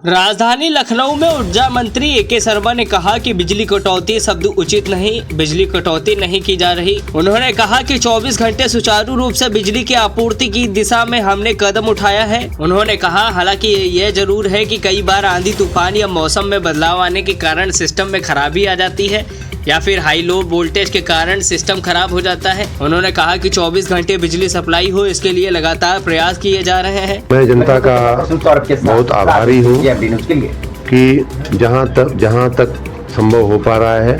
राजधानी लखनऊ में ऊर्जा मंत्री ए.के. शर्मा ने कहा कि बिजली कटौती शब्द उचित नहीं, बिजली कटौती नहीं की जा रही। उन्होंने कहा कि 24 घंटे सुचारू रूप से बिजली की आपूर्ति की दिशा में हमने कदम उठाया है। उन्होंने कहा हालांकि यह जरूर है कि कई बार आंधी तूफान या मौसम में बदलाव आने के कारण सिस्टम में खराबी आ जाती है या फिर हाई लो वोल्टेज के कारण सिस्टम खराब हो जाता है। उन्होंने कहा कि 24 घंटे बिजली सप्लाई हो, इसके लिए लगातार प्रयास किए जा रहे हैं। मैं जनता का बहुत आभारी हूँ कि जहाँ तक संभव हो पा रहा है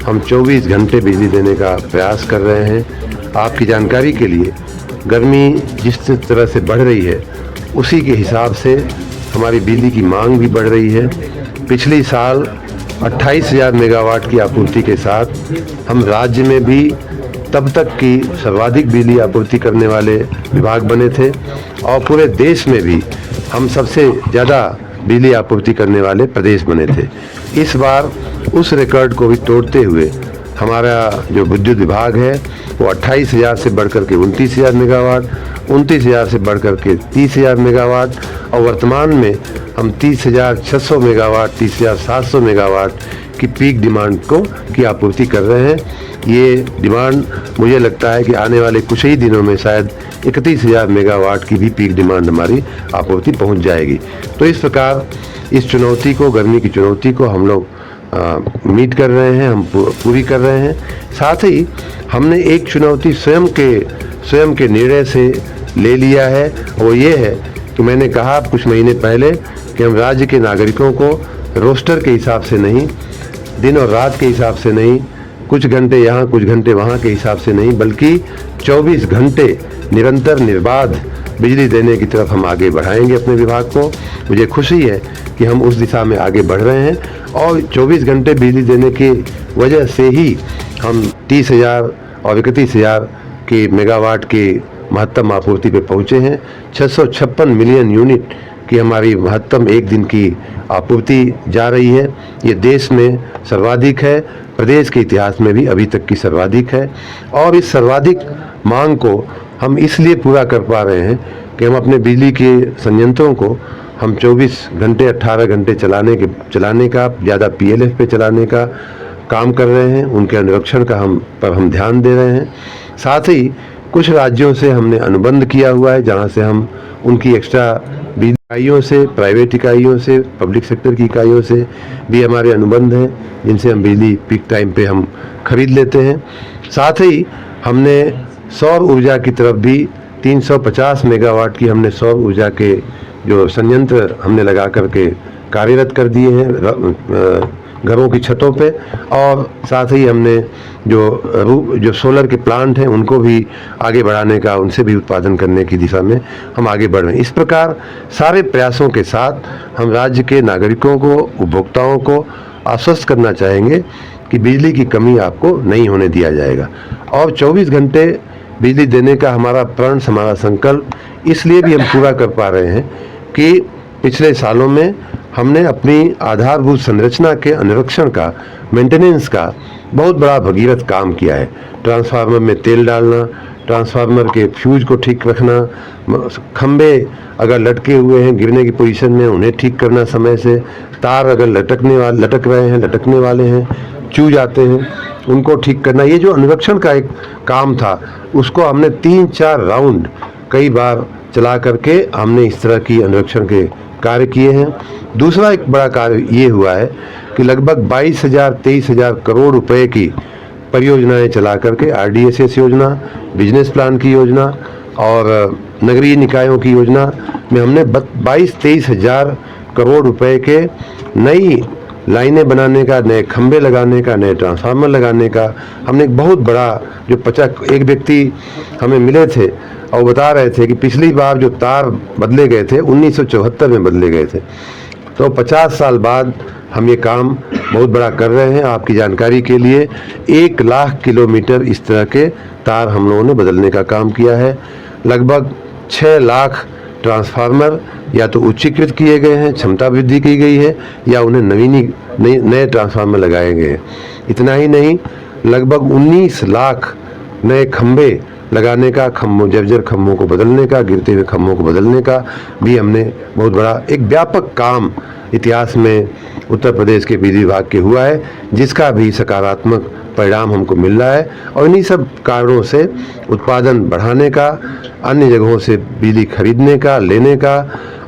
हम 24 घंटे बिजली देने का प्रयास कर रहे हैं। आपकी जानकारी के लिए गर्मी जिस तरह से बढ़ रही है उसी के हिसाब से हमारी बिजली की मांग भी बढ़ रही है। पिछले साल 28,000 मेगावाट की आपूर्ति के साथ हम राज्य में भी तब तक की सर्वाधिक बिजली आपूर्ति करने वाले विभाग बने थे और पूरे देश में भी हम सबसे ज़्यादा बिजली आपूर्ति करने वाले प्रदेश बने थे। इस बार उस रिकॉर्ड को भी तोड़ते हुए हमारा जो विद्युत विभाग है वो 28,000 से बढ़कर के 29,000 मेगावाट, 29,000 से बढ़कर के 30,000 मेगावाट और वर्तमान में हम 30,600 मेगावाट, 30,700 मेगावाट की पीक डिमांड की आपूर्ति कर रहे हैं। ये डिमांड मुझे लगता है कि आने वाले कुछ ही दिनों में शायद 31,000 मेगावाट की भी पीक डिमांड हमारी आपूर्ति पहुंच जाएगी। तो इस प्रकार इस चुनौती को, गर्मी की चुनौती को हम लोग मीट कर रहे हैं, हम पूरी कर रहे हैं। साथ ही हमने एक चुनौती स्वयं के निर्णय से ले लिया है, वो ये है कि मैंने कहा कुछ महीने पहले कि हम राज्य के नागरिकों को रोस्टर के हिसाब से नहीं, दिन और रात के हिसाब से नहीं, कुछ घंटे यहाँ कुछ घंटे वहाँ के हिसाब से नहीं, बल्कि 24 घंटे निरंतर निर्बाध बिजली देने की तरफ हम आगे बढ़ाएंगे अपने विभाग को। मुझे खुशी है कि हम उस दिशा में आगे बढ़ रहे हैं और 24 घंटे बिजली देने की वजह से ही हम 30,000 और 31,000 के मेगावाट की महत्तम आपूर्ति पे पहुँचे हैं। 656 मिलियन यूनिट की हमारी महत्तम एक दिन की आपूर्ति जा रही है। ये देश में सर्वाधिक है, प्रदेश के इतिहास में भी अभी तक की सर्वाधिक है और इस सर्वाधिक मांग को हम इसलिए पूरा कर पा रहे हैं कि हम अपने बिजली के संयंत्रों को हम 24 घंटे 18 घंटे चलाने का ज़्यादा PLF पे चलाने का काम कर रहे हैं। उनके अनुरक्षण का हम ध्यान दे रहे हैं। साथ ही कुछ राज्यों से हमने अनुबंध किया हुआ है जहां से हम उनकी एक्स्ट्रा बिजली इकाइयों से, प्राइवेट इकाइयों से, पब्लिक सेक्टर की इकाइयों से भी हमारे अनुबंध हैं जिनसे हम बिजली पीक टाइम पे हम खरीद लेते हैं। साथ ही हमने सौर ऊर्जा की तरफ भी 350 मेगावाट की हमने सौर ऊर्जा के जो संयंत्र हमने लगा करके कार्यरत कर दिए हैं घरों की छतों पे और साथ ही हमने जो सोलर के प्लांट हैं उनको भी आगे बढ़ाने का, उनसे भी उत्पादन करने की दिशा में हम आगे बढ़ रहे हैं। इस प्रकार सारे प्रयासों के साथ हम राज्य के नागरिकों को, उपभोक्ताओं को आश्वस्त करना चाहेंगे कि बिजली की कमी आपको नहीं होने दिया जाएगा और 24 घंटे बिजली देने का हमारा प्रण, हमारा संकल्प इसलिए भी हम पूरा कर पा रहे हैं कि पिछले सालों में हमने अपनी आधारभूत संरचना के अनुरक्षण का, मेंटेनेंस का बहुत बड़ा भगीरथ काम किया है। ट्रांसफार्मर में तेल डालना, ट्रांसफार्मर के फ्यूज को ठीक रखना, खंबे अगर लटके हुए हैं गिरने की पोजीशन में उन्हें ठीक करना समय से, तार अगर लटकने वाले हैं, चू जाते हैं, उनको ठीक करना। ये जो अनुरक्षण का एक काम था उसको हमने 3-4 राउंड कई बार चला करके हमने इस तरह की अनुरक्षण के कार्य किए हैं। दूसरा एक बड़ा कार्य ये हुआ है कि लगभग 22,000-23,000 करोड़ रुपए की परियोजनाएं चला करके RDSS योजना, बिजनेस प्लान की योजना और नगरीय निकायों की योजना में हमने 22-23,000 करोड़ रुपए के नई लाइनें बनाने का, नए खंबे लगाने का, नए ट्रांसफार्मर लगाने का हमने एक बहुत बड़ा जो एक व्यक्ति हमें मिले थे और बता रहे थे कि पिछली बार जो तार बदले गए थे 1974 में बदले गए थे, तो 50 साल बाद हम ये काम बहुत बड़ा कर रहे हैं। आपकी जानकारी के लिए 1 लाख किलोमीटर इस तरह के तार हम लोगों ने बदलने का काम किया है। लगभग 6 लाख ट्रांसफार्मर या तो उच्चीकृत किए गए हैं, क्षमता वृद्धि की गई है या उन्हें नए ट्रांसफार्मर लगाए गए हैं। इतना ही नहीं, लगभग 19 लाख नए खंबे लगाने का, खम्भों जर्जर खम्भों को बदलने का, गिरते हुए खम्भों को बदलने का भी हमने बहुत बड़ा एक व्यापक काम इतिहास में उत्तर प्रदेश के बिजली विभाग के हुआ है, जिसका भी सकारात्मक परिणाम हमको मिल रहा है। और इन्हीं सब कारणों से उत्पादन बढ़ाने का, अन्य जगहों से बिजली खरीदने का, लेने का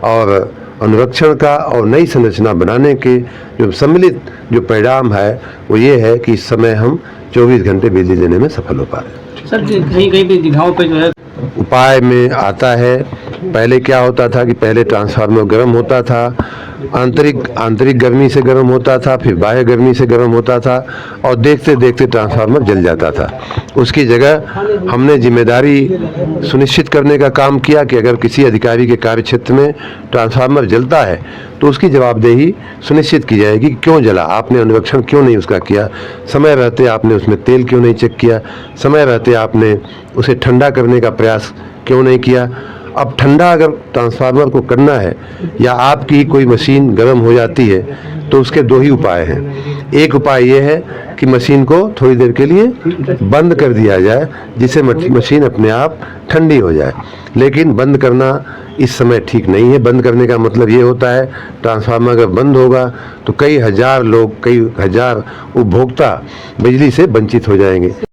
और अनुरक्षण का और नई संरचना बनाने के जो सम्मिलित जो परिणाम है वो ये है कि इस समय हम 24 घंटे बिजली देने में सफल हो पा रहे हैं। सर कहीं कहीं पे जगहों पे जो है उपाय में आता है, पहले क्या होता था कि पहले ट्रांसफार्मर गर्म होता था, आंतरिक गर्मी से गर्म होता था, फिर बाह्य गर्मी से गर्म होता था और देखते देखते ट्रांसफार्मर जल जाता था। उसकी जगह हमने जिम्मेदारी सुनिश्चित करने का काम किया कि अगर किसी अधिकारी के कार्य क्षेत्र में ट्रांसफार्मर जलता है तो उसकी जवाबदेही सुनिश्चित की जाएगी कि क्यों जला, आपने अनुरक्षण क्यों नहीं उसका किया, समय रहते आपने उसमें तेल क्यों नहीं चेक किया, समय रहते आपने उसे ठंडा करने का प्रयास क्यों नहीं किया। अब ठंडा अगर ट्रांसफार्मर को करना है या आपकी कोई मशीन गर्म हो जाती है तो उसके दो ही उपाय हैं। एक उपाय ये है कि मशीन को थोड़ी देर के लिए बंद कर दिया जाए जिससे मशीन अपने आप ठंडी हो जाए, लेकिन बंद करना इस समय ठीक नहीं है। बंद करने का मतलब ये होता है ट्रांसफार्मर अगर बंद होगा तो कई हजार लोग, कई हजार उपभोक्ता बिजली से वंचित हो जाएंगे।